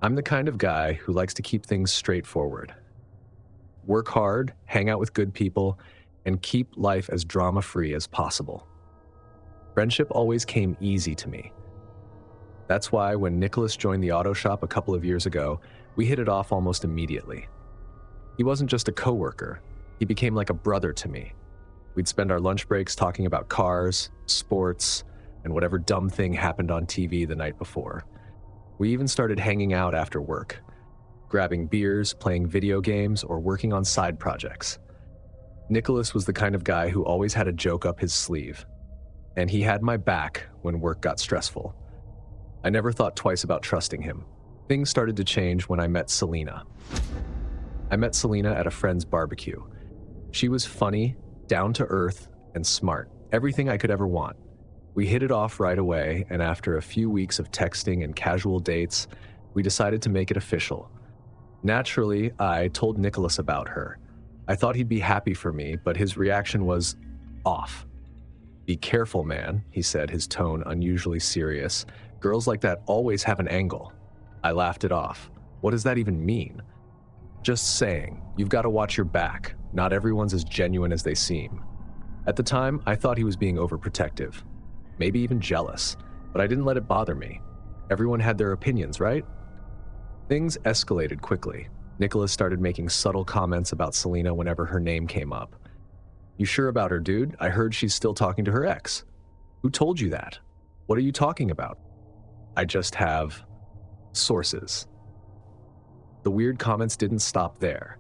I'm the kind of guy who likes to keep things straightforward. Work hard, hang out with good people, and keep life as drama-free as possible. Friendship always came easy to me. That's why when Nicholas joined the auto shop a couple of years ago, we hit it off almost immediately. He wasn't just a coworker, he became like a brother to me. We'd spend our lunch breaks talking about cars, sports, and whatever dumb thing happened on TV the night before. We even started hanging out after work, grabbing beers, playing video games, or working on side projects. Nicholas was the kind of guy who always had a joke up his sleeve, and he had my back when work got stressful. I never thought twice about trusting him. Things started to change when I met Selena. I met Selena at a friend's barbecue. She was funny, down to earth, and smart. Everything I could ever want. We hit it off right away, and after a few weeks of texting and casual dates, we decided to make it official. Naturally, I told Nicholas about her. I thought he'd be happy for me, but his reaction was off. "Be careful, man," he said, his tone unusually serious. "Girls like that always have an angle." I laughed it off. What does that even mean? "Just saying, you've got to watch your back. Not everyone's as genuine as they seem." At the time, I thought he was being overprotective, maybe even jealous, but I didn't let it bother me. Everyone had their opinions, right? Things escalated quickly. Nicholas started making subtle comments about Selena whenever her name came up. "You sure about her, dude? I heard she's still talking to her ex." "Who told you that? What are you talking about?" "I just have sources." The weird comments didn't stop there.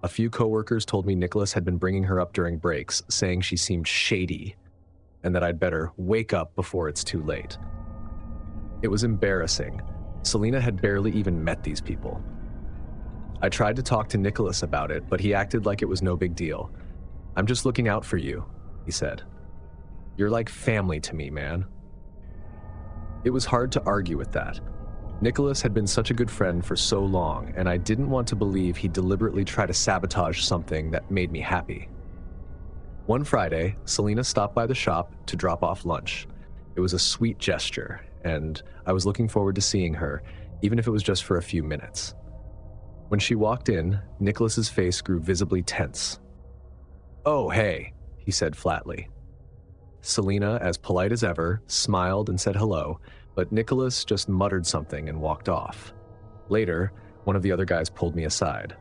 A few coworkers told me Nicholas had been bringing her up during breaks, saying she seemed shady, and that I'd better wake up before it's too late. It was embarrassing. Selena had barely even met these people. I tried to talk to Nicholas about it, but he acted like it was no big deal. "I'm just looking out for you," he said. "You're like family to me, man." It was hard to argue with that. Nicholas had been such a good friend for so long, and I didn't want to believe he'd deliberately try to sabotage something that made me happy. One Friday, Selena stopped by the shop to drop off lunch. It was a sweet gesture, and I was looking forward to seeing her, even if it was just for a few minutes. When she walked in, Nicholas's face grew visibly tense. "Oh, hey," he said flatly. Selena, as polite as ever, smiled and said hello, but Nicholas just muttered something and walked off. Later, one of the other guys pulled me aside.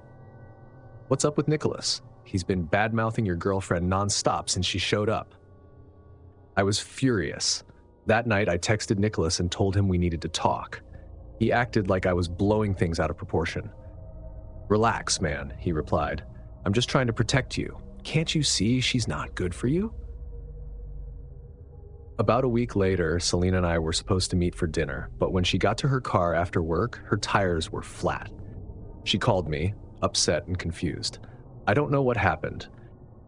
"What's up with Nicholas? He's been bad-mouthing your girlfriend nonstop since she showed up." I was furious. That night, I texted Nicholas and told him we needed to talk. He acted like I was blowing things out of proportion. "Relax, man," he replied. "I'm just trying to protect you. Can't you see she's not good for you?" About a week later, Selena and I were supposed to meet for dinner, but when she got to her car after work, her tires were flat. She called me, upset and confused. "I don't know what happened.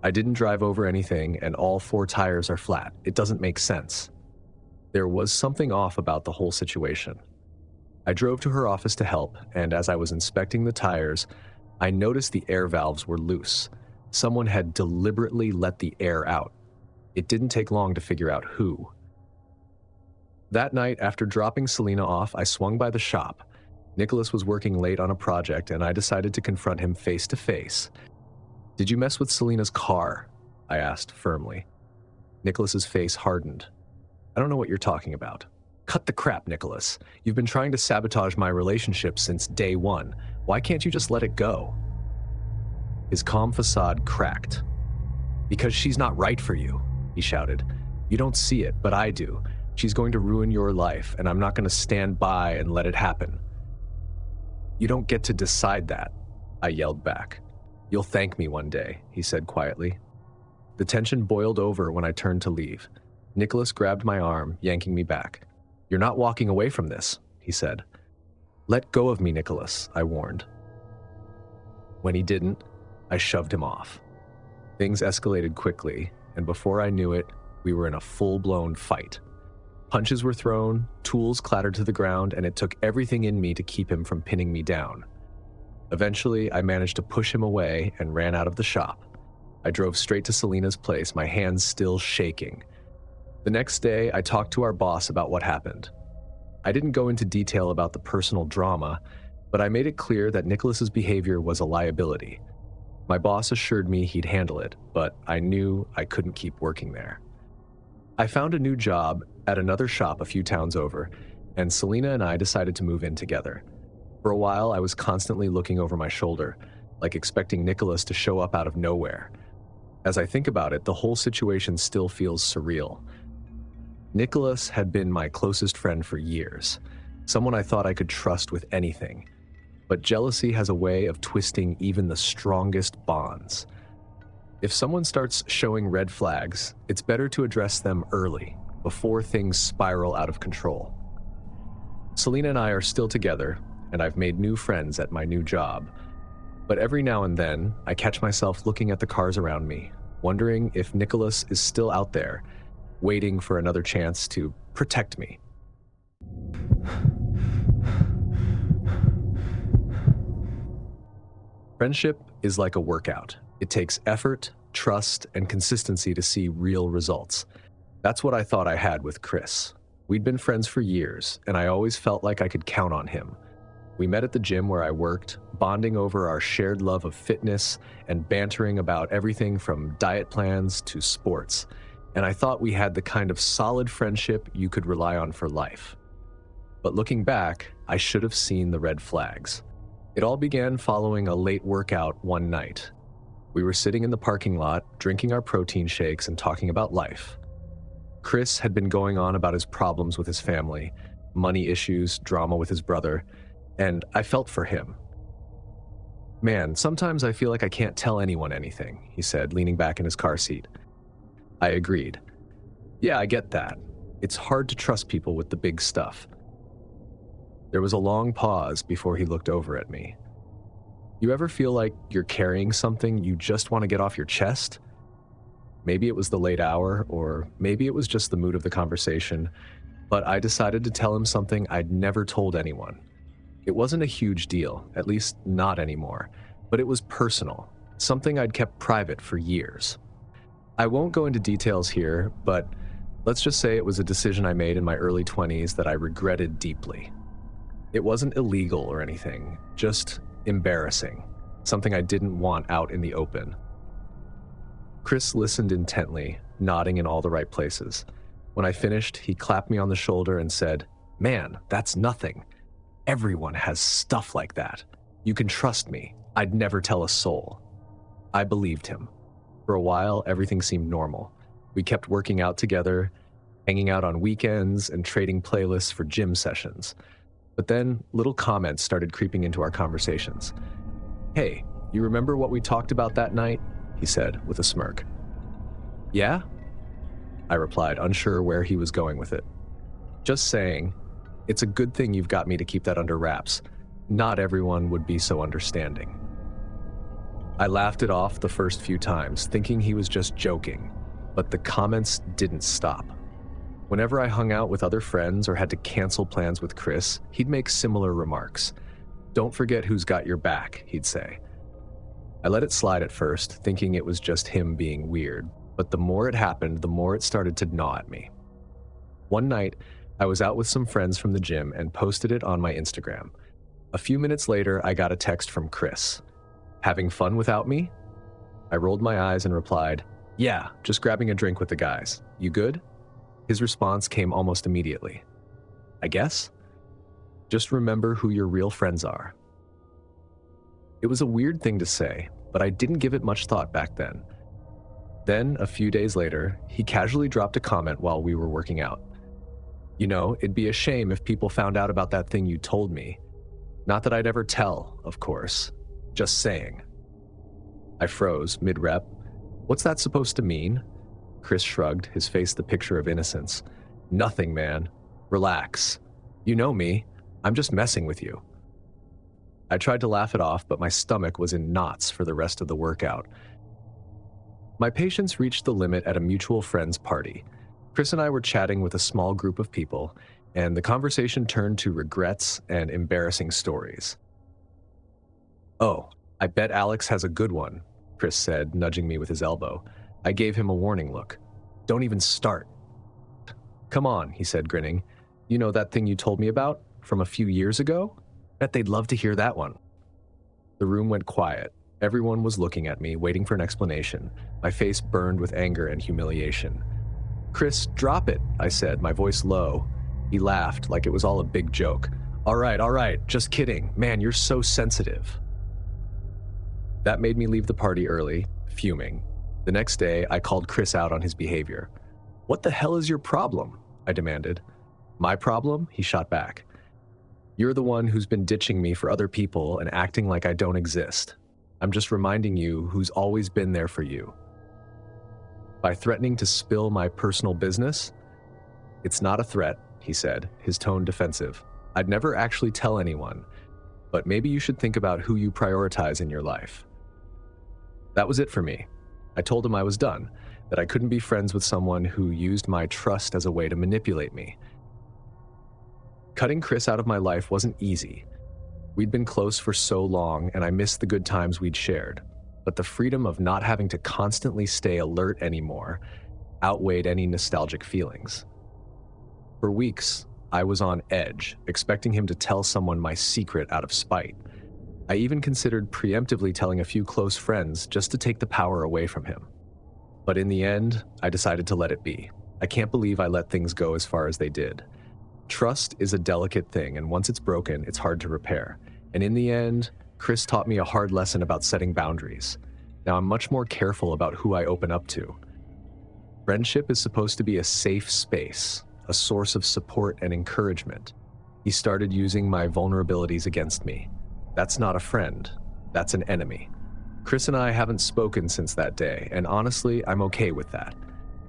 I didn't drive over anything, and all 4 tires are flat. It doesn't make sense." There was something off about the whole situation. I drove to her office to help, and as I was inspecting the tires, I noticed the air valves were loose. Someone had deliberately let the air out. It didn't take long to figure out who. That night, after dropping Selena off, I swung by the shop. Nicholas was working late on a project, and I decided to confront him face to face. "Did you mess with Selena's car?" I asked firmly. Nicholas's face hardened. "I don't know what you're talking about." "Cut the crap, Nicholas. You've been trying to sabotage my relationship since day one. Why can't you just let it go?" His calm facade cracked. "Because she's not right for you," he shouted. "You don't see it, but I do. She's going to ruin your life, and I'm not going to stand by and let it happen." "You don't get to decide that," I yelled back. "You'll thank me one day," he said quietly. The tension boiled over when I turned to leave. Nicholas grabbed my arm, yanking me back. "You're not walking away from this," he said. "Let go of me, Nicholas," I warned. When he didn't, I shoved him off. Things escalated quickly, and before I knew it, we were in a full-blown fight. Punches were thrown, tools clattered to the ground, and it took everything in me to keep him from pinning me down. Eventually, I managed to push him away and ran out of the shop. I drove straight to Selena's place, my hands still shaking. The next day, I talked to our boss about what happened. I didn't go into detail about the personal drama, but I made it clear that Nicholas's behavior was a liability. My boss assured me he'd handle it, but I knew I couldn't keep working there. I found a new job at another shop a few towns over, and Selena and I decided to move in together. For a while, I was constantly looking over my shoulder, like expecting Nicholas to show up out of nowhere. As I think about it, the whole situation still feels surreal. Nicholas had been my closest friend for years, someone I thought I could trust with anything. But jealousy has a way of twisting even the strongest bonds. If someone starts showing red flags, it's better to address them early, before things spiral out of control. Selena and I are still together, and I've made new friends at my new job. But every now and then, I catch myself looking at the cars around me, wondering if Nicholas is still out there, waiting for another chance to protect me. Friendship is like a workout. It takes effort, trust, and consistency to see real results. That's what I thought I had with Chris. We'd been friends for years, and I always felt like I could count on him. We met at the gym where I worked, bonding over our shared love of fitness and bantering about everything from diet plans to sports. And I thought we had the kind of solid friendship you could rely on for life. But looking back, I should have seen the red flags. It all began following a late workout one night. We were sitting in the parking lot, drinking our protein shakes and talking about life. Chris had been going on about his problems with his family, money issues, drama with his brother, and I felt for him. "Man, sometimes I feel like I can't tell anyone anything," he said, leaning back in his car seat. I agreed. "Yeah, I get that. It's hard to trust people with the big stuff." There was a long pause before he looked over at me. "You ever feel like you're carrying something you just want to get off your chest?" Maybe it was the late hour, or maybe it was just the mood of the conversation, but I decided to tell him something I'd never told anyone. It wasn't a huge deal, at least not anymore, but it was personal, something I'd kept private for years. I won't go into details here, but let's just say it was a decision I made in my early 20s that I regretted deeply. It wasn't illegal or anything, just embarrassing, something I didn't want out in the open. Chris listened intently, nodding in all the right places. When I finished, he clapped me on the shoulder and said, "Man, that's nothing. Everyone has stuff like that. You can trust me. I'd never tell a soul." I believed him. For a while, everything seemed normal. We kept working out together, hanging out on weekends, and trading playlists for gym sessions. But then, little comments started creeping into our conversations. "Hey, you remember what we talked about that night?" he said with a smirk. "Yeah?" I replied, unsure where he was going with it. "Just saying, it's a good thing you've got me to keep that under wraps. Not everyone would be so understanding." I laughed it off the first few times, thinking he was just joking, but the comments didn't stop. Whenever I hung out with other friends or had to cancel plans with Chris, he'd make similar remarks. "Don't forget who's got your back," he'd say. I let it slide at first, thinking it was just him being weird, but the more it happened, the more it started to gnaw at me. One night, I was out with some friends from the gym and posted it on my Instagram. A few minutes later, I got a text from Chris. "Having fun without me?" I rolled my eyes and replied, "Yeah, just grabbing a drink with the guys. You good?" His response came almost immediately. "I guess? Just remember who your real friends are." It was a weird thing to say, but I didn't give it much thought back then. Then, a few days later, he casually dropped a comment while we were working out. "You know, it'd be a shame if people found out about that thing you told me. Not that I'd ever tell, of course. Just saying." I froze mid-rep. "What's that supposed to mean?" Chris shrugged, his face the picture of innocence. "Nothing, man. Relax. You know me. I'm just messing with you." I tried to laugh it off, but my stomach was in knots for the rest of the workout. My patience reached the limit at a mutual friend's party. Chris and I were chatting with a small group of people, and the conversation turned to regrets and embarrassing stories. "Oh, I bet Alex has a good one," Chris said, nudging me with his elbow. I gave him a warning look. "Don't even start." "Come on," he said, grinning. You know that thing you told me about from a few years ago? Bet they'd love to hear that one. The room went quiet. Everyone was looking at me, waiting for an explanation. My face burned with anger and humiliation. Chris, drop it, I said, my voice low. He laughed like it was all a big joke. All right, just kidding. Man, you're so sensitive. That made me leave the party early, fuming. The next day, I called Chris out on his behavior. What the hell is your problem? I demanded. My problem? He shot back. You're the one who's been ditching me for other people and acting like I don't exist. I'm just reminding you who's always been there for you. By threatening to spill my personal business? It's not a threat, he said, his tone defensive. I'd never actually tell anyone, but maybe you should think about who you prioritize in your life. That was it for me. I told him I was done, that I couldn't be friends with someone who used my trust as a way to manipulate me. Cutting Chris out of my life wasn't easy. We'd been close for so long, and I missed the good times we'd shared. But the freedom of not having to constantly stay alert anymore outweighed any nostalgic feelings. For weeks, I was on edge, expecting him to tell someone my secret out of spite. I even considered preemptively telling a few close friends just to take the power away from him. But in the end, I decided to let it be. I can't believe I let things go as far as they did. Trust is a delicate thing, and once it's broken, it's hard to repair. And in the end, Chris taught me a hard lesson about setting boundaries. Now I'm much more careful about who I open up to. Friendship is supposed to be a safe space, a source of support and encouragement. He started using my vulnerabilities against me. That's not a friend, that's an enemy. Chris and I haven't spoken since that day, and honestly, I'm okay with that.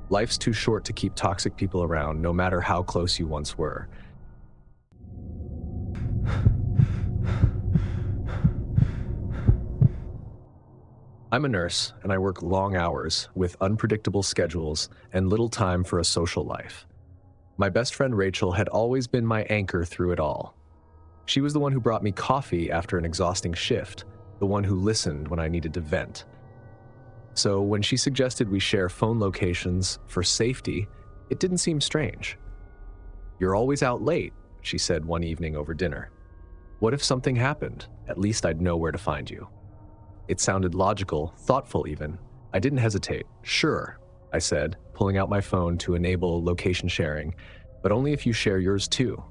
Life's too short to keep toxic people around, no matter how close you once were. I'm a nurse, and I work long hours with unpredictable schedules and little time for a social life. My best friend Rachel had always been my anchor through it all. She was the one who brought me coffee after an exhausting shift, the one who listened when I needed to vent. So when she suggested we share phone locations for safety, it didn't seem strange. You're always out late, she said one evening over dinner. What if something happened? At least I'd know where to find you. It sounded logical, thoughtful even. I didn't hesitate. Sure, I said, pulling out my phone to enable location sharing, but only if you share yours too.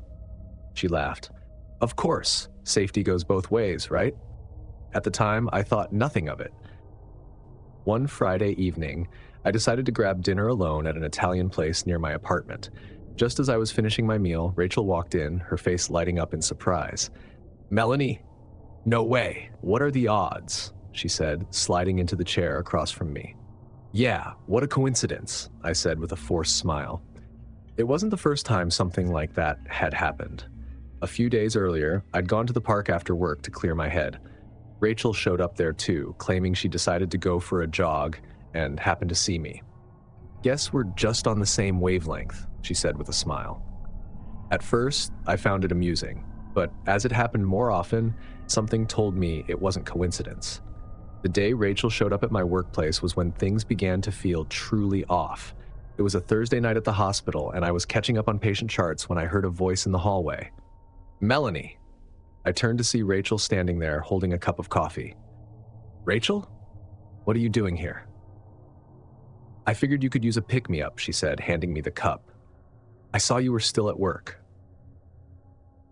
She laughed. Of course, safety goes both ways, right? At the time, I thought nothing of it. One Friday evening, I decided to grab dinner alone at an Italian place near my apartment. Just as I was finishing my meal, Rachel walked in, her face lighting up in surprise. Melanie? No way. What are the odds? She said, sliding into the chair across from me. Yeah, what a coincidence, I said with a forced smile. It wasn't the first time something like that had happened. A few days earlier, I'd gone to the park after work to clear my head. Rachel showed up there too, claiming she decided to go for a jog and happened to see me. Guess we're just on the same wavelength, she said with a smile. At first, I found it amusing, but as it happened more often, something told me it wasn't coincidence. The day Rachel showed up at my workplace was when things began to feel truly off. It was a Thursday night at the hospital, and I was catching up on patient charts when I heard a voice in the hallway. Melanie. I turned to see Rachel standing there holding a cup of coffee. Rachel? What are you doing here? I figured you could use a pick-me-up, she said, handing me the cup. I saw you were still at work.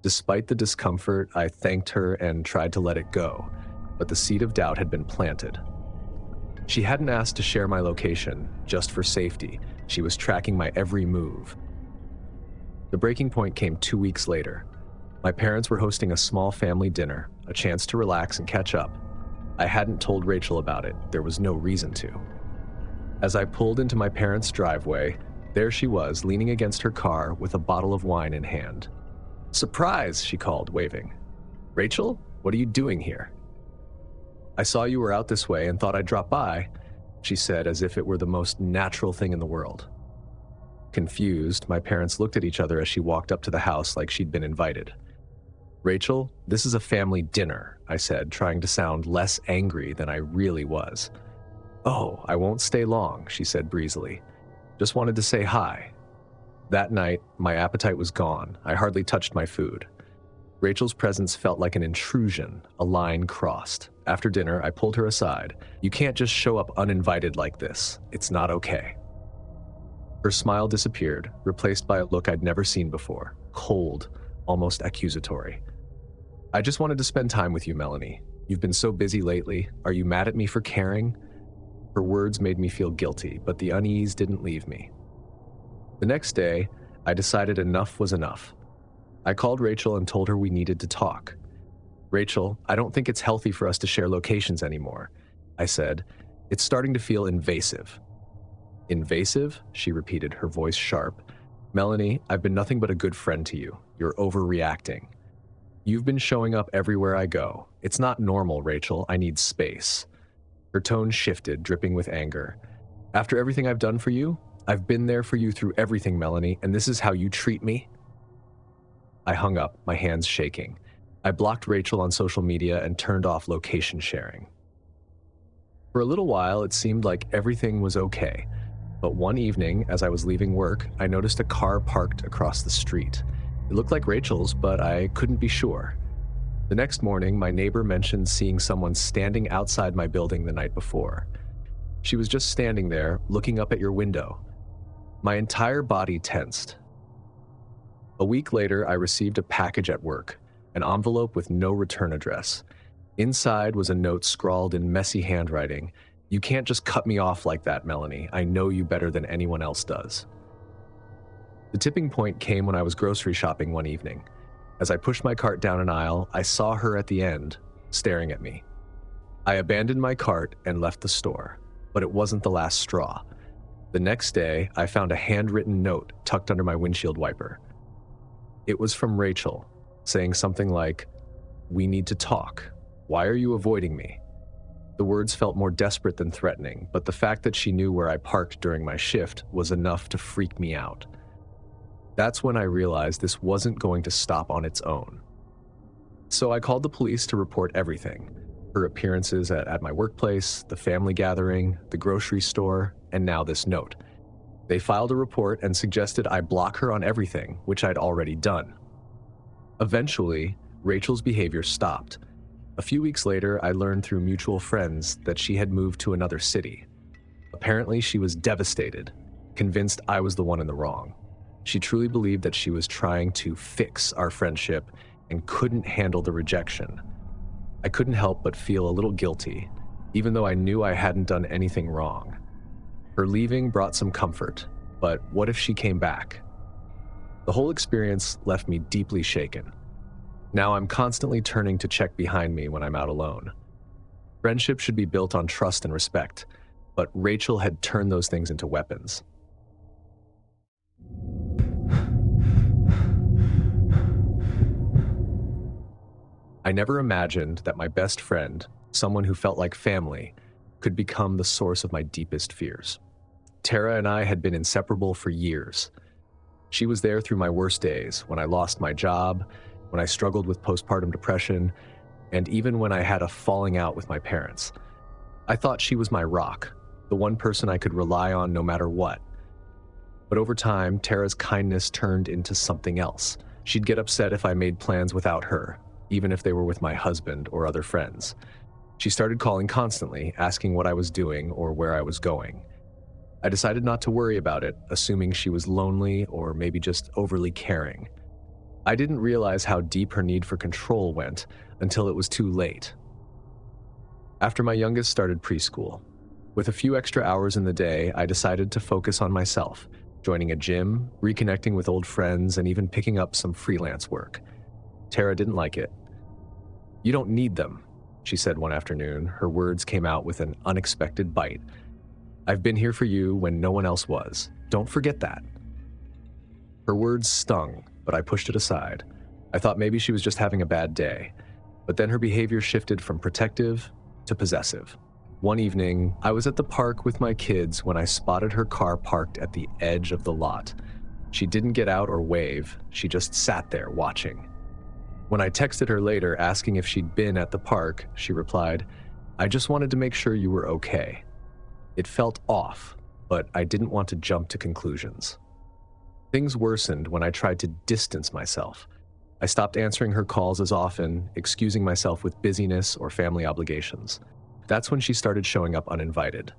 Despite the discomfort, I thanked her and tried to let it go, but the seed of doubt had been planted. She hadn't asked to share my location, just for safety. She was tracking my every move. The breaking point came 2 weeks later. My parents were hosting a small family dinner, a chance to relax and catch up. I hadn't told Rachel about it. There was no reason to. As I pulled into my parents' driveway, there she was, leaning against her car with a bottle of wine in hand. Surprise, she called, waving. Rachel, what are you doing here? I saw you were out this way and thought I'd drop by, she said as if it were the most natural thing in the world. Confused, my parents looked at each other as she walked up to the house like she'd been invited. Rachel, this is a family dinner, I said, trying to sound less angry than I really was. Oh, I won't stay long, she said breezily. Just wanted to say hi. That night, my appetite was gone. I hardly touched my food. Rachel's presence felt like an intrusion, a line crossed. After dinner, I pulled her aside. "You can't just show up uninvited like this. It's not okay." Her smile disappeared, replaced by a look I'd never seen before, cold, almost accusatory. "I just wanted to spend time with you, Melanie. You've been so busy lately. Are you mad at me for caring?" Her words made me feel guilty, but the unease didn't leave me. The next day, I decided enough was enough. I called Rachel and told her we needed to talk. "Rachel, I don't think it's healthy for us to share locations anymore," I said. "It's starting to feel invasive." "Invasive?" she repeated, her voice sharp. "Melanie, I've been nothing but a good friend to you. You're overreacting. You've been showing up everywhere I go. It's not normal, Rachel. I need space." Her tone shifted, dripping with anger. "After everything I've done for you, I've been there for you through everything, Melanie, and this is how you treat me?" I hung up, my hands shaking. I blocked Rachel on social media and turned off location sharing. For a little while, it seemed like everything was okay. But one evening, as I was leaving work, I noticed a car parked across the street. It looked like Rachel's, but I couldn't be sure. The next morning, my neighbor mentioned seeing someone standing outside my building the night before. She was just standing there, looking up at your window. My entire body tensed. A week later, I received a package at work, an envelope with no return address. Inside was a note scrawled in messy handwriting. "You can't just cut me off like that, Melanie. I know you better than anyone else does." The tipping point came when I was grocery shopping one evening. As I pushed my cart down an aisle, I saw her at the end, staring at me. I abandoned my cart and left the store, but it wasn't the last straw. The next day, I found a handwritten note tucked under my windshield wiper. It was from Rachel, saying something like, "We need to talk. Why are you avoiding me?" The words felt more desperate than threatening, but the fact that she knew where I parked during my shift was enough to freak me out. That's when I realized this wasn't going to stop on its own. So I called the police to report everything: her appearances at my workplace, the family gathering, the grocery store, and now this note. They filed a report and suggested I block her on everything, which I'd already done. Eventually, Rachel's behavior stopped. A few weeks later, I learned through mutual friends that she had moved to another city. Apparently, she was devastated, convinced I was the one in the wrong. She truly believed that she was trying to fix our friendship and couldn't handle the rejection. I couldn't help but feel a little guilty, even though I knew I hadn't done anything wrong. Her leaving brought some comfort, but what if she came back? The whole experience left me deeply shaken. Now I'm constantly turning to check behind me when I'm out alone. Friendship should be built on trust and respect, but Rachel had turned those things into weapons. I never imagined that my best friend, someone who felt like family, could become the source of my deepest fears. Tara and I had been inseparable for years. She was there through my worst days, when I lost my job, when I struggled with postpartum depression, and even when I had a falling out with my parents. I thought she was my rock, the one person I could rely on no matter what. But over time, Tara's kindness turned into something else. She'd get upset if I made plans without her, even if they were with my husband or other friends. She started calling constantly, asking what I was doing or where I was going. I decided not to worry about it, assuming she was lonely or maybe just overly caring. I didn't realize how deep her need for control went until it was too late. After my youngest started preschool, with a few extra hours in the day, I decided to focus on myself, joining a gym, reconnecting with old friends, and even picking up some freelance work. Tara didn't like it. "You don't need them," she said one afternoon. Her words came out with an unexpected bite. "I've been here for you when no one else was. Don't forget that." Her words stung, but I pushed it aside. I thought maybe she was just having a bad day. But then her behavior shifted from protective to possessive. One evening, I was at the park with my kids when I spotted her car parked at the edge of the lot. She didn't get out or wave, she just sat there watching. When I texted her later asking if she'd been at the park, she replied, "I just wanted to make sure you were okay." It felt off, but I didn't want to jump to conclusions. Things worsened when I tried to distance myself. I stopped answering her calls as often, excusing myself with busyness or family obligations. That's when she started showing up uninvited.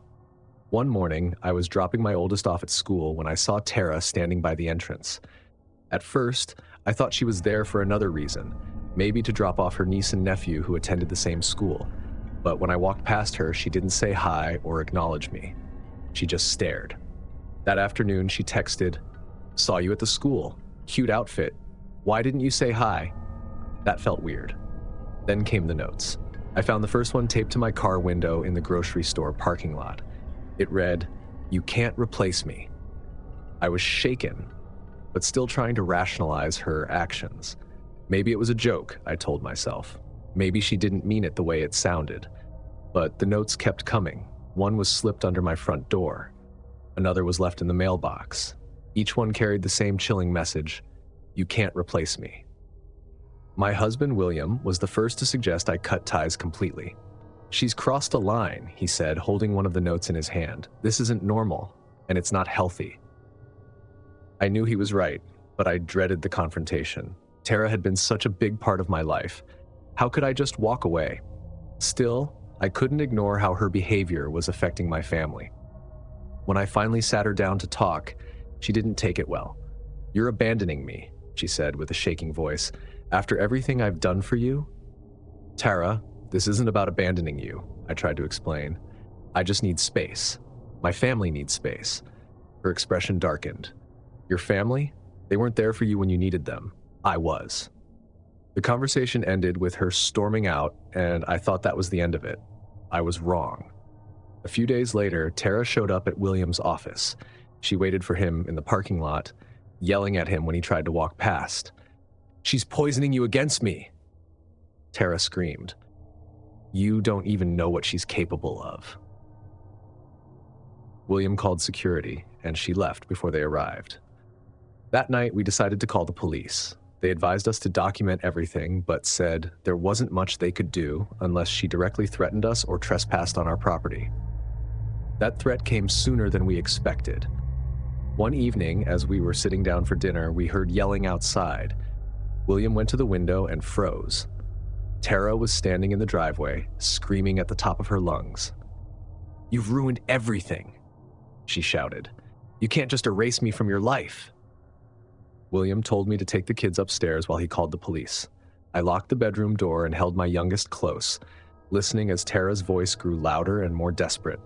One morning, I was dropping my oldest off at school when I saw Tara standing by the entrance. At first, I thought she was there for another reason, maybe to drop off her niece and nephew who attended the same school. But when I walked past her, she didn't say hi or acknowledge me. She just stared. That afternoon, she texted, "Saw you at the school. Cute outfit. Why didn't you say hi?" That felt weird. Then came the notes. I found the first one taped to my car window in the grocery store parking lot. It read, "You can't replace me." I was shaken, but still trying to rationalize her actions. Maybe it was a joke, I told myself. Maybe she didn't mean it the way it sounded. But the notes kept coming. One was slipped under my front door. Another was left in the mailbox. Each one carried the same chilling message: "You can't replace me." My husband, William, was the first to suggest I cut ties completely. "She's crossed a line," he said, holding one of the notes in his hand. "This isn't normal, and it's not healthy." I knew he was right, but I dreaded the confrontation. Tara had been such a big part of my life. How could I just walk away? Still, I couldn't ignore how her behavior was affecting my family. When I finally sat her down to talk, she didn't take it well. "You're abandoning me," she said with a shaking voice. "After everything I've done for you?" "Tara, this isn't about abandoning you," I tried to explain. "I just need space. My family needs space." Her expression darkened. "Your family? They weren't there for you when you needed them. I was." The conversation ended with her storming out, and I thought that was the end of it. I was wrong. A few days later, Tara showed up at William's office. She waited for him in the parking lot, yelling at him when he tried to walk past. "She's poisoning you against me!" Tara screamed. "You don't even know what she's capable of." William called security, and she left before they arrived. That night, we decided to call the police. They advised us to document everything, but said there wasn't much they could do unless she directly threatened us or trespassed on our property. That threat came sooner than we expected. One evening, as we were sitting down for dinner, we heard yelling outside. William went to the window and froze. Tara was standing in the driveway, screaming at the top of her lungs. "You've ruined everything," she shouted. "You can't just erase me from your life." William told me to take the kids upstairs while he called the police. I locked the bedroom door and held my youngest close, listening as Tara's voice grew louder and more desperate.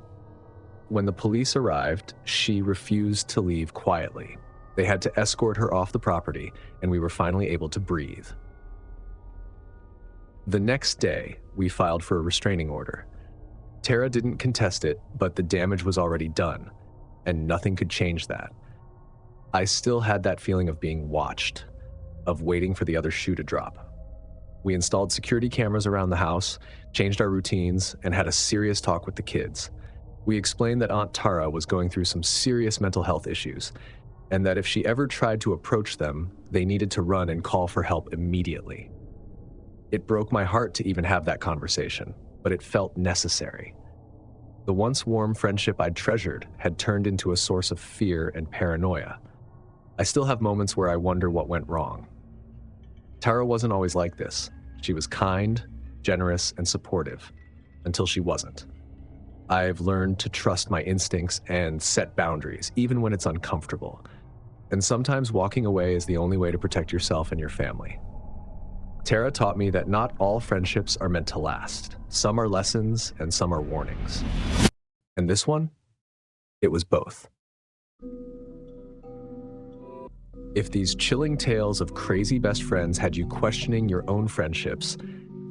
When the police arrived, she refused to leave quietly. They had to escort her off the property, and we were finally able to breathe. The next day, we filed for a restraining order. Tara didn't contest it, but the damage was already done, and nothing could change that. I still had that feeling of being watched, of waiting for the other shoe to drop. We installed security cameras around the house, changed our routines, and had a serious talk with the kids. We explained that Aunt Tara was going through some serious mental health issues, and that if she ever tried to approach them, they needed to run and call for help immediately. It broke my heart to even have that conversation, but it felt necessary. The once warm friendship I'd treasured had turned into a source of fear and paranoia. I still have moments where I wonder what went wrong. Tara wasn't always like this. She was kind, generous, and supportive, until she wasn't. I've learned to trust my instincts and set boundaries, even when it's uncomfortable. And sometimes walking away is the only way to protect yourself and your family. Tara taught me that not all friendships are meant to last. Some are lessons and some are warnings. And this one? It was both. If these chilling tales of crazy best friends had you questioning your own friendships,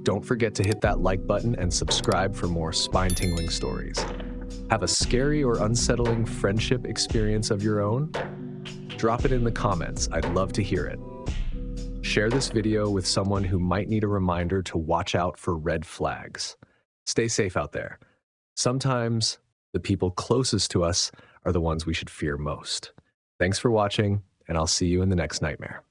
don't forget to hit that like button and subscribe for more spine-tingling stories. Have a scary or unsettling friendship experience of your own? Drop it in the comments. I'd love to hear it. Share this video with someone who might need a reminder to watch out for red flags. Stay safe out there. Sometimes the people closest to us are the ones we should fear most. Thanks for watching, and I'll see you in the next nightmare.